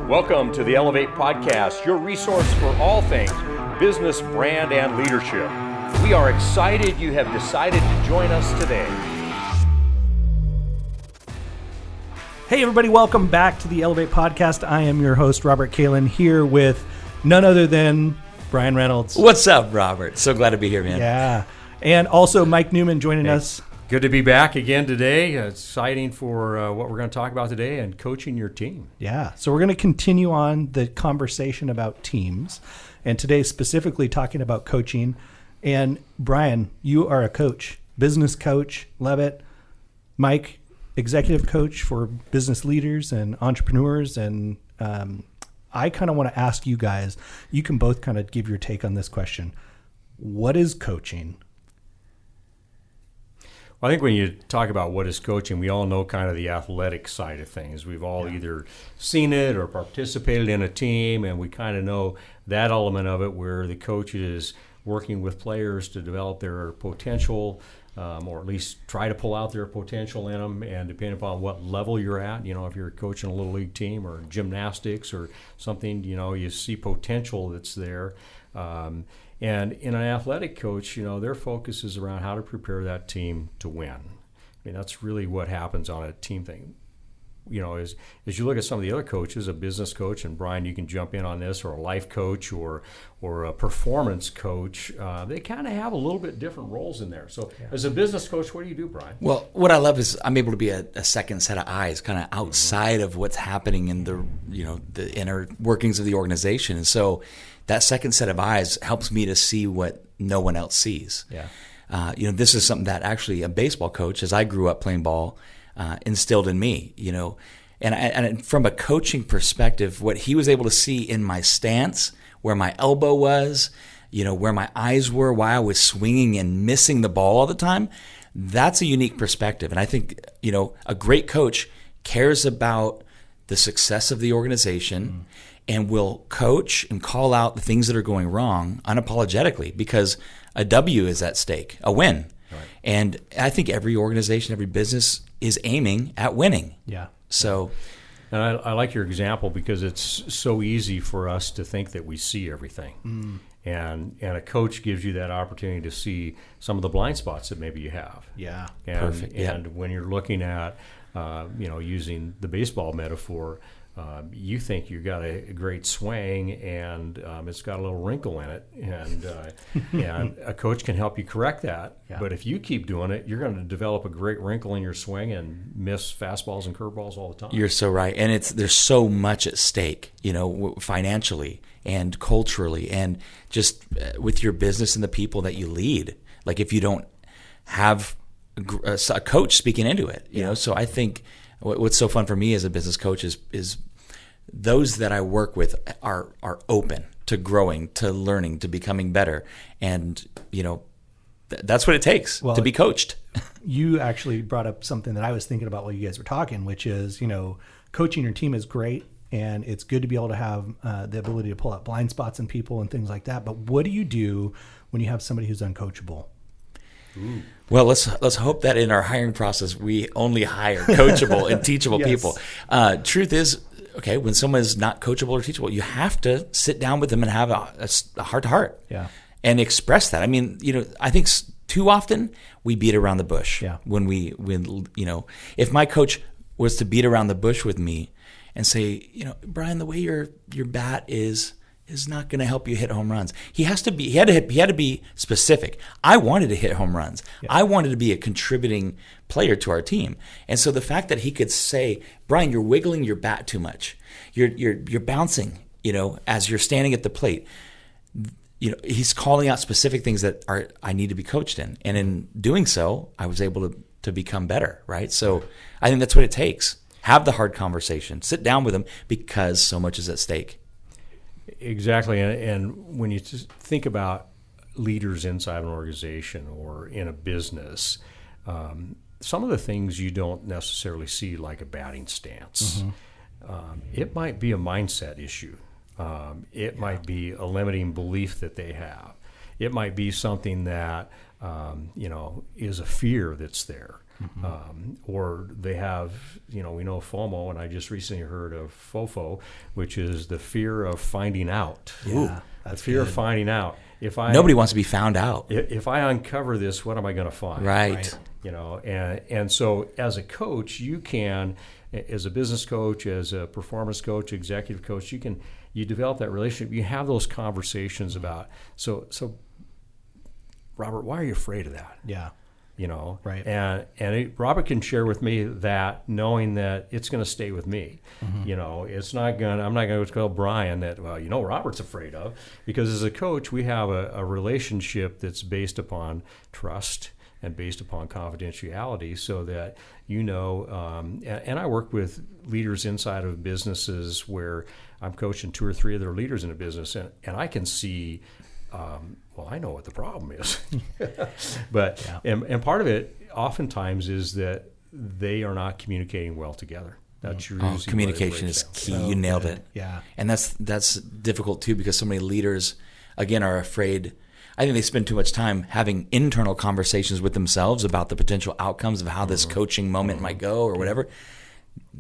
Welcome to the Elevate Podcast, your resource for all things business, brand, and leadership. We are excited you have decided to join us today. Hey everybody, welcome back to the Elevate Podcast. I am your host, Robert Kalin, here with none other than Bryan Reynolds. What's up, Robert? So glad to be here, man. Yeah. And also Mike Newman joining us. Good to be back again today. Exciting for what we're going to talk about today and coaching your team. Yeah. So we're going to continue on the conversation about teams. And today specifically talking about coaching. And Bryan, you are a coach, business coach, love it. Mike, executive coach for business leaders and entrepreneurs. And I kind of want to ask you guys, you can both kind of give your take on this question. What is coaching? Well, I think when you talk about what is coaching, we all know kind of the athletic side of things. We've all either seen it or participated in a team, and we kind of know that element of it where the coach is working with players to develop their potential, or at least try to pull out their potential in them. And depending upon what level you're at, if you're coaching a little league team or gymnastics or something, you see potential that's there. And in an athletic coach, their focus is around how to prepare that team to win. I mean, that's really what happens on a team thing. As you look at some of the other coaches, a business coach, and Bryan, you can jump in on this, or a life coach or a performance coach, they kind of have a little bit different roles in there. So as a business coach, what do you do, Bryan? Well, what I love is I'm able to be a second set of eyes, kind of outside of what's happening in the inner workings of the organization. And so that second set of eyes helps me to see what no one else sees. Yeah. This is something that actually a baseball coach, as I grew up playing ball, instilled in me, and from a coaching perspective, what he was able to see in my stance, where my elbow was, where my eyes were, why I was swinging and missing the ball all the time, that's a unique perspective. And I think, a great coach cares about the success of the organization and will coach and call out the things that are going wrong unapologetically, because a W is at stake, a win. Right. And I think every organization, every business is aiming at winning. Yeah. So, and I like your example because it's so easy for us to think that we see everything. And a coach gives you that opportunity to see some of the blind spots that maybe you have. Yeah. And, Perfect. And when you're looking at, using the baseball metaphor, you think you got a great swing and it's got a little wrinkle in it, and a coach can help you correct that. Yeah. But if you keep doing it, you're going to develop a great wrinkle in your swing and miss fastballs and curveballs all the time. you're so right. And there's so much at stake, financially and culturally and just with your business and the people that you lead. Like if you don't have a coach speaking into it, so I think what's so fun for me as a business coach is those that I work with are open to growing, to learning, to becoming better. And, that's what it takes to be coached. You actually brought up something that I was thinking about while you guys were talking, which is, coaching your team is great. And it's good to be able to have the ability to pull out blind spots in people and things like that. But what do you do when you have somebody who's uncoachable? Ooh. Well, let's hope that in our hiring process we only hire coachable and teachable Yes. people. Truth is, okay, when someone is not coachable or teachable, you have to sit down with them and have a heart-to-heart, and express that. I mean, I think too often we beat around the bush. Yeah. When if my coach was to beat around the bush with me and say, Bryan, the way your bat is not going to help you hit home runs. He had to be specific. I wanted to hit home runs. Yeah. I wanted to be a contributing player to our team. And so the fact that he could say, Bryan, you're wiggling your bat too much. You're bouncing, as you're standing at the plate. He's calling out specific things that I need to be coached in. And in doing so, I was able to become better, right? So I think that's what it takes. Have the hard conversation. Sit down with them because so much is at stake. Exactly, and when you think about leaders inside an organization or in a business, some of the things you don't necessarily see, like a batting stance. It might be a mindset issue. It might be a limiting belief that they have. It might be something that is a fear that's there. or they have, we know FOMO, and I just recently heard of FOFO, which is the fear of finding out. Yeah, The fear of finding out. Nobody wants to be found out. If I uncover this, what am I going to find? Right. And so as a coach, you can, as a business coach, as a performance coach, executive coach, you develop that relationship. You have those conversations about, so Robert, why are you afraid of that? Yeah. Right. And Robert can share with me that, knowing that it's going to stay with me. It's not going. I'm not going to tell Bryan that, Robert's afraid of, because as a coach, we have a relationship that's based upon trust and based upon confidentiality, so that and I work with leaders inside of businesses where I'm coaching 2 or 3 of their leaders in a business, and I can see. I know what the problem is, but and part of it oftentimes is that they are not communicating well together. That's usually communication is key. You nailed it. Yeah, and that's difficult too, because so many leaders, again, are afraid. I think they spend too much time having internal conversations with themselves about the potential outcomes of how this coaching moment might go or whatever.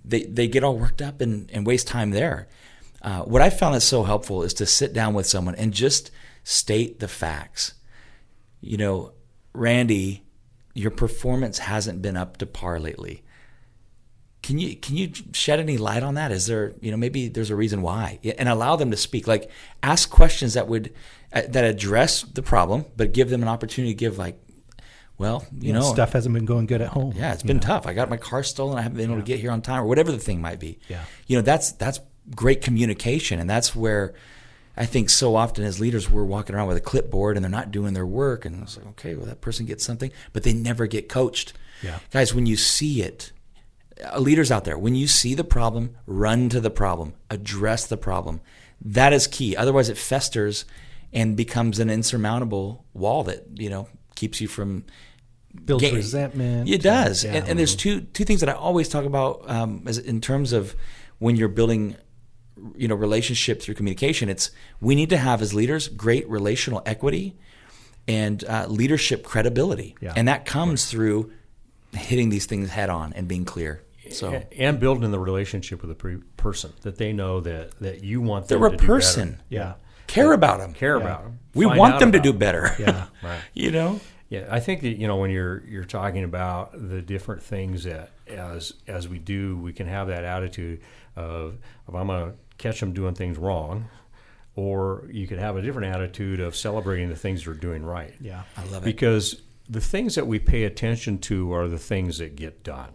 They get all worked up and waste time there. What I found that's so helpful is to sit down with someone and just state the facts. Randy, your performance hasn't been up to par lately. Can you shed any light on that? Is there, maybe there's a reason why, and allow them to speak. Like, ask questions that address the problem, but give them an opportunity to give, stuff hasn't been going good at home. Yeah, it's been tough. I got my car stolen. I haven't been able to get here on time, or whatever the thing might be. Yeah. That's great communication, and that's where I think so often as leaders we're walking around with a clipboard and they're not doing their work, and it's like, okay, well, that person gets something, but they never get coached. Yeah. Guys, when you see it, leaders out there, when you see the problem, run to the problem, address the problem. That is key. Otherwise it festers and becomes an insurmountable wall that, keeps you from builds resentment. It does. Yeah. And there's two things that I always talk about as in terms of when you're building relationship through communication. We need to have, as leaders, great relational equity and leadership credibility. Yeah. And that comes through hitting these things head on and being clear. So and building the relationship with the person, that they know that you want them they're to a do person. better. Yeah. Care about them. Care about them. We want them to do better. Yeah. Right. Yeah, I think that when you're talking about the different things that as we do, we can have that attitude of I'm going to catch them doing things wrong, or you could have a different attitude of celebrating the things they're doing right. Yeah, I love it. Because the things that we pay attention to are the things that get done.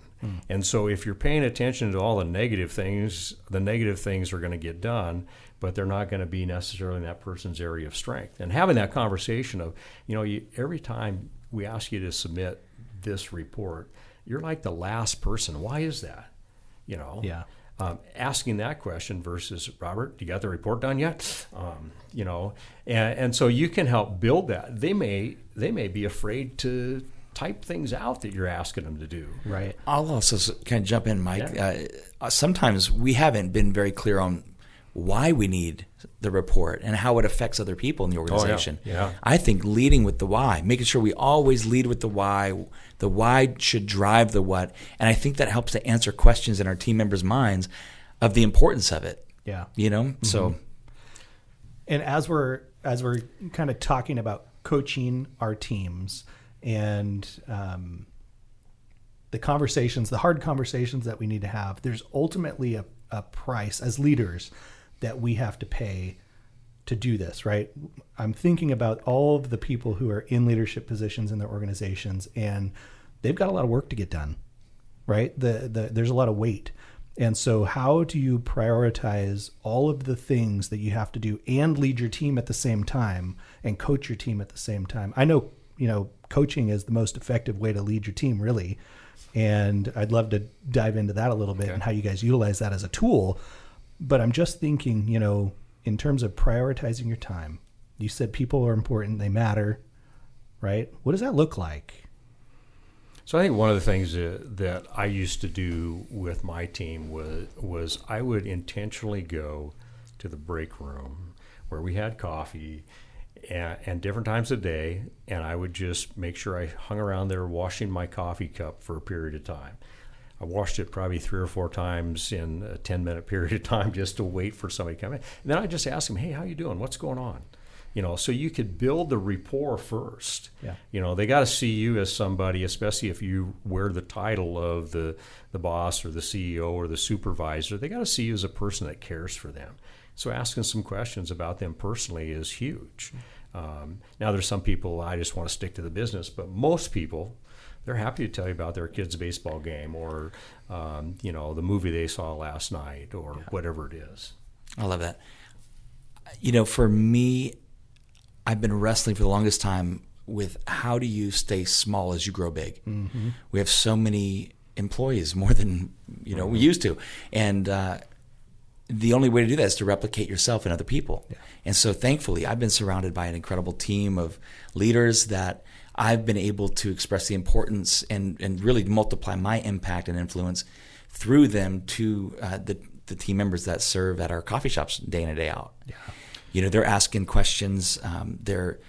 And so if you're paying attention to all the negative things are going to get done, but they're not going to be necessarily in that person's area of strength. And having that conversation of, every time we ask you to submit this report, you're like the last person. Why is that? Yeah. Asking that question versus, Robert, you got the report done yet? And so you can help build that. They may be afraid to type things out that you're asking them to do. Right. I'll also kind of jump in, Mike. Yeah. Sometimes we haven't been very clear on why we need the report and how it affects other people in the organization. Oh, yeah. I think leading with the why, making sure we always lead with the why. The why should drive the what. And I think that helps to answer questions in our team members' minds of the importance of it. Yeah. So. And as we're kind of talking about coaching our teams and the hard conversations that we need to have, there's ultimately a price as leaders that we have to pay to do this, right? I'm thinking about all of the people who are in leadership positions in their organizations, and they've got a lot of work to get done, right? There's a lot of weight. And so how do you prioritize all of the things that you have to do and lead your team at the same time and coach your team at the same time? I know, coaching is the most effective way to lead your team, really. And I'd love to dive into that a little bit and how you guys utilize that as a tool. But I'm just thinking, in terms of prioritizing your time, you said people are important, they matter, right? What does that look like? So I think one of the things that I used to do with my team was I would intentionally go to the break room where we had coffee, and different times of day, and I would just make sure I hung around there washing my coffee cup for a period of time. I washed it probably 3 or 4 times in a 10-minute period of time just to wait for somebody to come in. And then I just ask them, hey, how you doing? What's going on? So you could build the rapport first. Yeah. They got to see you as somebody, especially if you wear the title of the boss or the CEO or the supervisor. They got to see you as a person that cares for them. So asking some questions about them personally is huge. Now, there's some people, I just want to stick to the business, but most people, they're happy to tell you about their kid's baseball game or, the movie they saw last night or whatever it is. I love that. For me, I've been wrestling for the longest time with how do you stay small as you grow big. Mm-hmm. We have so many employees, more than we used to, and the only way to do that is to replicate yourself in other people. Yeah. And so thankfully, I've been surrounded by an incredible team of leaders that I've been able to express the importance and really multiply my impact and influence through them to the team members that serve at our coffee shops day in and day out. Yeah. They're asking questions. They're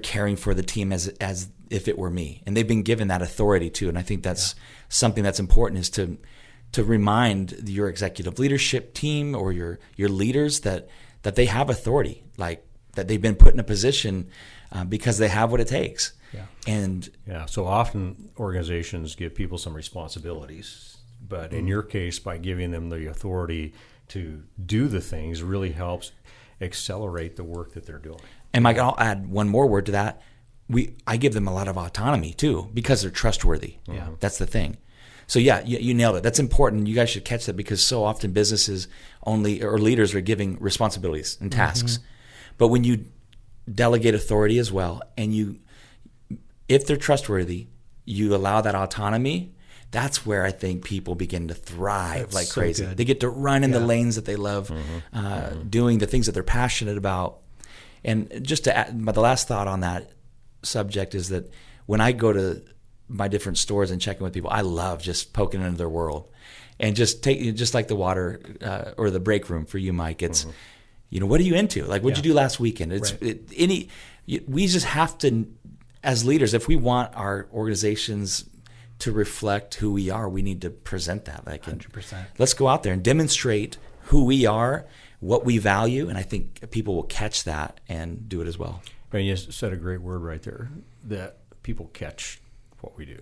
caring for the team as if it were me, and they've been given that authority too. And I think that's something that's important is to remind your executive leadership team or your leaders that they have authority, like that they've been put in a position because they have what it takes. Yeah. And so often organizations give people some responsibilities, but in your case, by giving them the authority to do the things really helps accelerate the work that they're doing. And Mike, I'll add one more word to that. I give them a lot of autonomy too because they're trustworthy. Yeah. That's the thing. So you nailed it. That's important. You guys should catch that because so often businesses or leaders are giving responsibilities and tasks. Mm-hmm. But when you delegate authority as well, and if they're trustworthy, you allow that autonomy, that's where I think people begin to thrive like so crazy. Good. They get to run in the lanes that they love, doing the things that they're passionate about. And just to add, but the last thought on that subject is that when I go to my different stores and check in with people, I love just poking into their world and just like the water or the break room for you, Mike. It's, what are you into? Like, what'd you do last weekend? It's we just have to, as leaders, if we want our organizations to reflect who we are, we need to present that. Like, 100%. Let's go out there and demonstrate who we are, what we value, and I think people will catch that and do it as well. Bryan, you said a great word right there, that people catch what we do.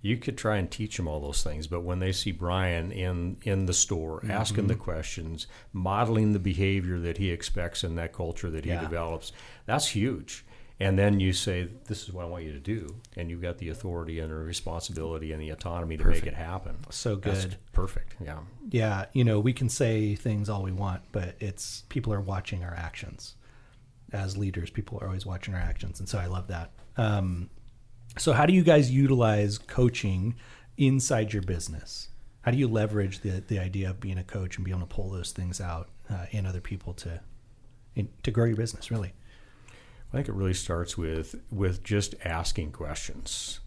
You could try and teach them all those things, but when they see Bryan in the store, asking the questions, modeling the behavior that he expects in that culture that he develops, that's huge. And then you say, this is what I want you to do. And you've got the authority and the responsibility and the autonomy to make it happen. So good. That's perfect. Yeah. Yeah. We can say things all we want, but people are watching our actions. As leaders, people are always watching our actions. And so I love that. So how do you guys utilize coaching inside your business? How do you leverage the idea of being a coach and be able to pull those things out in other people to grow your business, really? I think it really starts with just asking questions.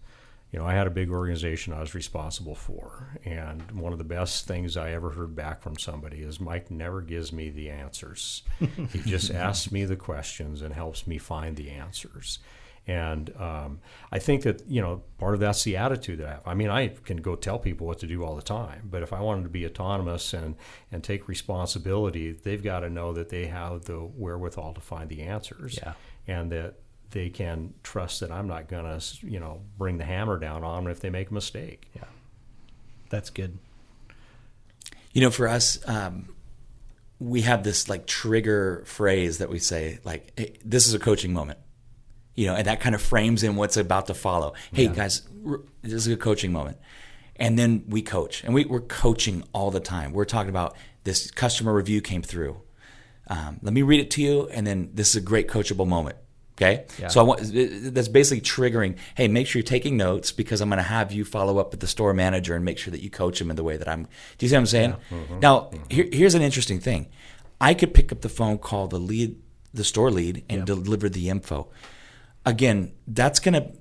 I had a big organization I was responsible for, and one of the best things I ever heard back from somebody is Mike never gives me the answers. He just asks me the questions and helps me find the answers. And I think that, part of that's the attitude that I have. I mean, I can go tell people what to do all the time, but if I wanted to be autonomous and take responsibility, they've got to know that they have the wherewithal to find the answers. Yeah. And that they can trust that I'm not going to, bring the hammer down on them if they make a mistake. Yeah, that's good. For us, we have this like trigger phrase that we say, like, hey, this is a coaching moment. And that kind of frames in what's about to follow. Hey, guys, this is a coaching moment. And then we coach. And we're coaching all the time. We're talking about this customer review came through. Let me read it to you, and then this is a great coachable moment. Okay? Yeah. So that's basically triggering, hey, make sure you're taking notes because I'm going to have you follow up with the store manager and make sure that you coach them in the way that I'm. Do you see what I'm saying? Yeah. Mm-hmm. Now, here's an interesting thing. I could pick up the phone, call the store lead, and deliver the info. Again, that's gonna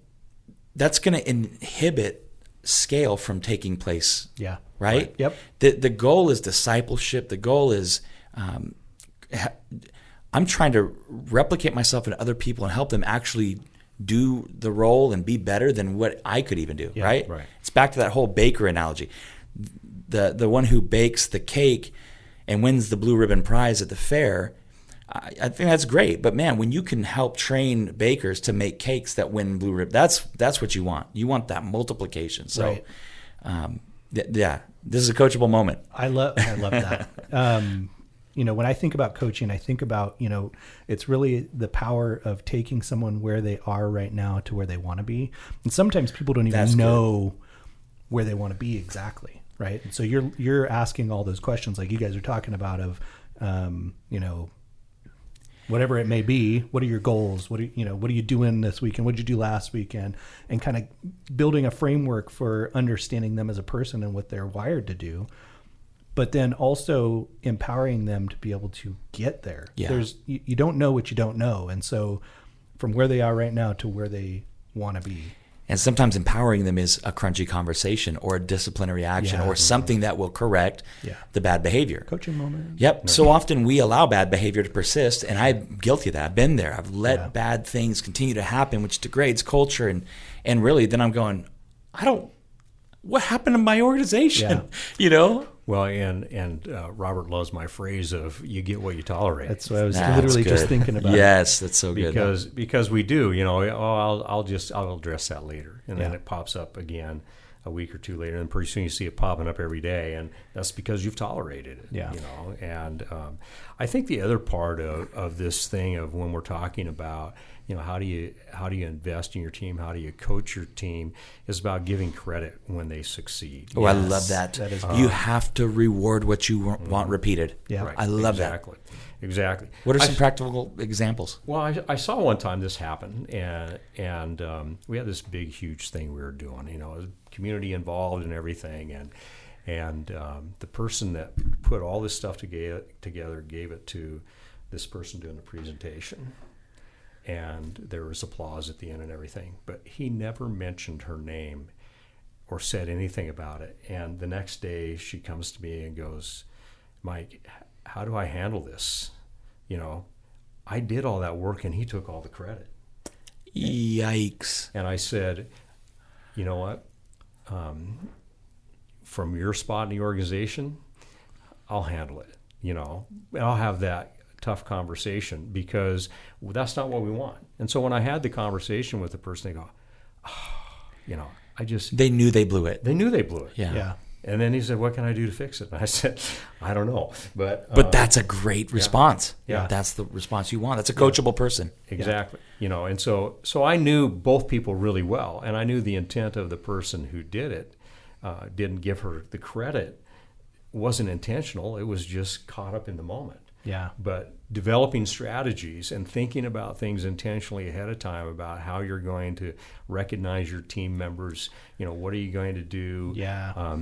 inhibit scale from taking place. Yeah. Right? Yep. The goal is discipleship. The goal is I'm trying to replicate myself in other people and help them actually do the role and be better than what I could even do, right? It's back to that whole baker analogy. The one who bakes the cake and wins the blue ribbon prize at the fair, I think that's great. But man, when you can help train bakers to make cakes that win blue ribbon, that's what you want. You want that multiplication. So, yeah, this is a coachable moment. I love that. When I think about coaching, I think about, it's really the power of taking someone where they are right now to where they want to be. And sometimes people don't even know where they want to be exactly, right? And so you're asking all those questions like you guys are talking about of, whatever it may be. What are your goals? What are you doing this weekend? What did you do last weekend? And kind of building a framework for understanding them as a person and what they're wired to do. But then also empowering them to be able to get there. Yeah. You don't know what you don't know. And so from where they are right now to where they want to be. And sometimes empowering them is a crunchy conversation or a disciplinary action or something that will correct the bad behavior. Coaching moment. Yep. So often we allow bad behavior to persist, and I'm guilty of that. I've been there. I've let bad things continue to happen, which degrades culture. And really then I'm going, what happened to my organization? Well, and Robert loves my phrase of "you get what you tolerate." That's what I was literally just thinking about. Yes, that's so good. Because we do, I'll address that later, and then it pops up again a week or two later, and pretty soon you see it popping up every day, and that's because you've tolerated it. Yeah. And I think the other part of this thing of when we're talking about how do you invest in your team, how do you coach your team, is about giving credit when they succeed. Oh, yes. I love that. That is you have to reward what you want repeated. Yeah, right. I love that. Exactly. What are some practical examples? Well, I saw one time this happen, and we had this big, huge thing we were doing. Community involved and everything, and the person that put all this stuff together gave it to this person doing the presentation. And there was applause at the end and everything, but he never mentioned her name or said anything about it. And the next day she comes to me and goes, "Mike, how do I handle this? I did all that work and he took all the credit." Yikes. And I said, "You know what? From your spot in the organization, I'll handle it. I'll have that tough conversation because that's not what we want." And so when I had the conversation with the person, they go, they knew they blew it. They knew they blew it. Yeah. And then he said, "What can I do to fix it?" And I said, "I don't know." But that's a great response. Yeah. That's the response you want. That's a coachable person. Exactly. And so I knew both people really well, and I knew the intent of the person who did it, didn't give her the credit, wasn't intentional. It was just caught up in the moment. Yeah. But developing strategies and thinking about things intentionally ahead of time about how you're going to recognize your team members, what are you going to do? Yeah.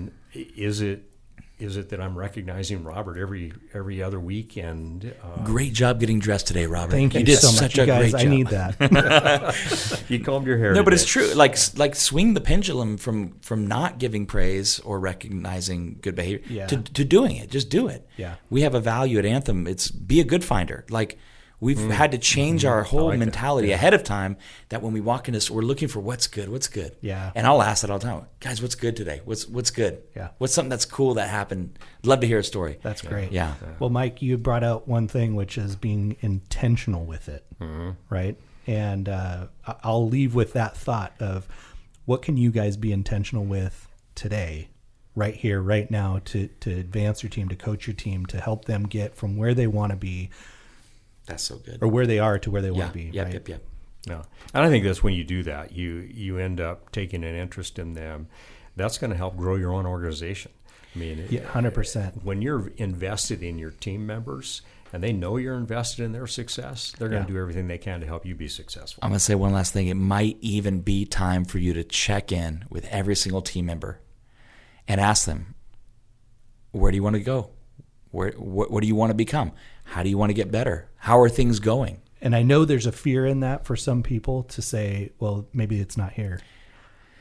Is it that I'm recognizing Robert every other weekend? Great job getting dressed today, Robert. Thank you, you did so such much, a guys. great job. I need that. You combed your hair. No, but today. it's true. Like swing the pendulum from not giving praise or recognizing good behavior to doing it. Just do it. Yeah. We have a value at Anthem. It's be a good finder. Like we've had to change our whole mentality ahead of time that when we walk into this, we're looking for what's good. Yeah. And I'll ask that all the time. Guys, what's good today? What's good? Yeah. What's something that's cool that happened? Love to hear a story. That's great. Yeah. Well, Mike, you brought out one thing, which is being intentional with it, right? And I'll leave with that thought of what can you guys be intentional with today, right here, right now, to advance your team, to coach your team, to help them get from where they want to be. That's so good. Or where they are to where they want to be. Yep. Yeah. And I think that's when you do that, you end up taking an interest in them. That's going to help grow your own organization. I mean, 100%. When you're invested in your team members and they know you're invested in their success, they're going to do everything they can to help you be successful. I'm going to say one last thing. It might even be time for you to check in with every single team member and ask them, where do you want to go? What do you want to become? How do you want to get better? How are things going? And I know there's a fear in that for some people to say, well, maybe it's not here.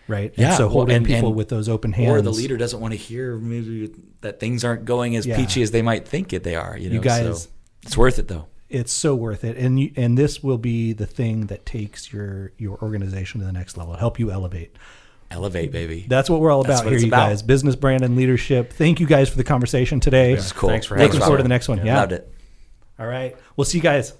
Right? Yeah. And so holding people with those open hands. Or the leader doesn't want to hear maybe that things aren't going as peachy as they might think they are. You guys, so it's worth it though. it's so worth it. And this will be the thing that takes your organization to the next level, help you elevate. Elevate, baby. That's what we're all about here, you guys. Business, brand, and leadership. Thank you guys for the conversation today. This is cool. Thanks for having us. Looking forward to the next one. Yeah. Loved it. All right. We'll see you guys.